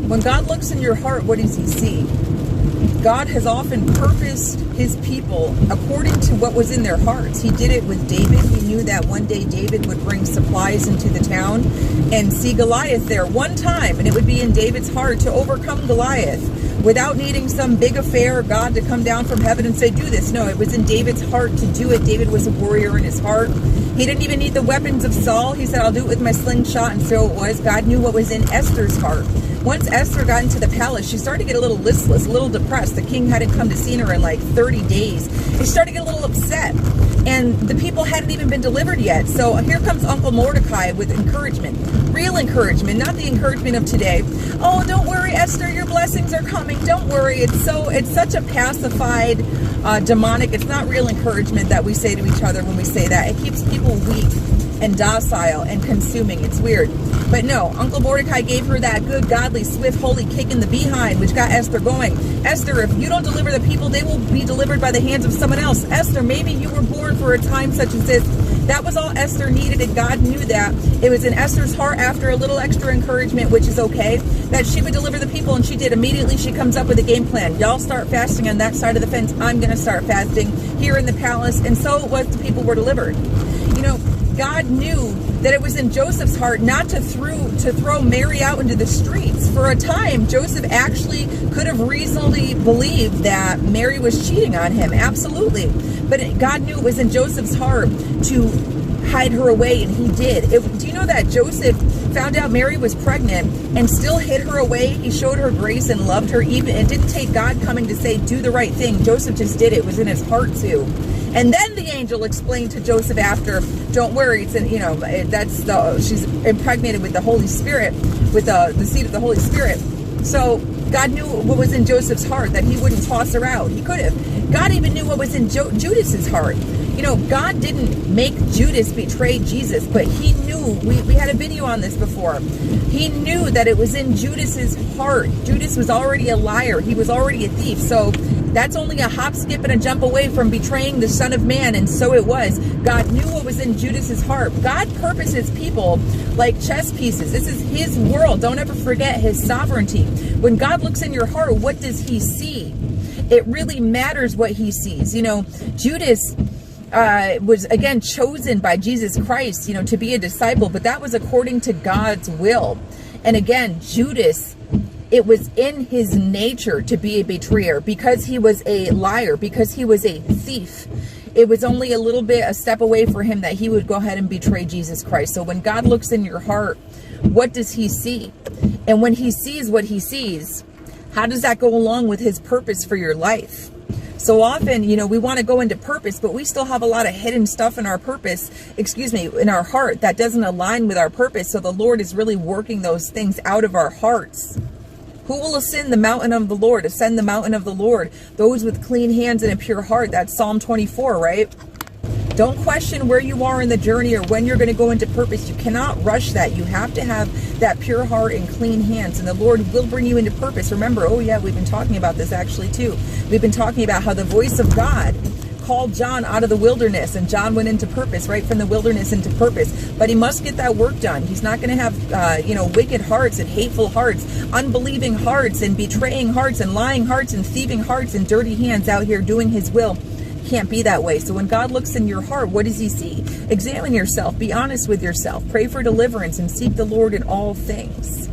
When God looks in your heart, what does he see? God has often purposed his people according to what was in their hearts. He did it with David. He knew that one day David would bring supplies into the town and see Goliath there one time, and it would be in David's heart to overcome Goliath without needing some big affair, God to come down from heaven and say, do this. No, it was in David's heart to do it. David was a warrior in his heart. He didn't even need the weapons of Saul. He said, I'll do it with my slingshot. And so it was. God knew what was in Esther's heart. Once Esther got into the palace, she started to get a little listless, a little depressed. The king hadn't come to see her in like 30 days. She started to get a little upset. And the people hadn't even been delivered yet. So here comes Uncle Mordecai with encouragement. Real encouragement, not the encouragement of today. Oh, don't worry, Esther, your blessings are coming. Don't worry. It's such a pacified, demonic. It's not real encouragement that we say to each other when we say that. It keeps people weak and docile and consuming. It's weird. But no, Uncle Mordecai gave her that good, godly, swift, holy kick in the behind, which got Esther going. Esther, if you don't deliver the people, they will be delivered by the hands of someone else. Esther, maybe you were born for a time such as this. That was all Esther needed, and God knew that. It was in Esther's heart, after a little extra encouragement, which is okay, that she would deliver the people, and she did. Immediately, she comes up with a game plan. Y'all start fasting on that side of the fence. I'm going to start fasting here in the palace. And so it was, the people were delivered. You know, God knew that it was in Joseph's heart not to throw Mary out into the streets. For a time, Joseph actually could have reasonably believed that Mary was cheating on him. Absolutely. But God knew it was in Joseph's heart to hide her away, and he did. Do you know that Joseph found out Mary was pregnant and still hid her away? He showed her grace and loved her. Even it didn't take God coming to say, do the right thing. Joseph just did it. It was in his heart to. And then the angel explained to Joseph after, don't worry, it's she's impregnated with the Holy Spirit, with the seed of the Holy Spirit. So God knew what was in Joseph's heart, that he wouldn't toss her out. He could have. God even knew what was in Judas's heart. You know, God didn't make Judas betray Jesus, but he knew, we had a video on this before. He knew that it was in Judas's heart. Judas was already a liar. He was already a thief. So that's only a hop, skip, and a jump away from betraying the Son of Man, and so it was. God knew what was in Judas's heart. God purposes people like chess pieces. This is his world. Don't ever forget his sovereignty. When God looks in your heart, what does he see? It really matters what he sees. You know, Judas was again chosen by Jesus Christ, you know, to be a disciple, but that was according to God's will. And again, Judas, it was in his nature to be a betrayer because he was a liar, because he was a thief. It was only a step away for him that he would go ahead and betray Jesus Christ. So when God looks in your heart, what does he see? And when he sees what he sees, how does that go along with his purpose for your life? So often, you know, we want to go into purpose, but we still have a lot of hidden stuff in our purpose, in our heart that doesn't align with our purpose. So the Lord is really working those things out of our hearts. Who will ascend the mountain of the Lord? Ascend the mountain of the Lord. Those with clean hands and a pure heart. That's Psalm 24, right? Don't question where you are in the journey or when you're going to go into purpose. You cannot rush that. You have to have that pure heart and clean hands, and the Lord will bring you into purpose. Remember, oh yeah, we've been talking about this actually too. We've been talking about how the voice of God called John out of the wilderness, and John went into purpose, right from the wilderness into purpose. But he must get that work done. He's not going to have wicked hearts and hateful hearts, unbelieving hearts and betraying hearts and lying hearts and thieving hearts and dirty hands out here doing his will. Can't be that way. So when God looks in your heart, what does he see? Examine yourself. Be honest with yourself. Pray for deliverance and seek the Lord in all things.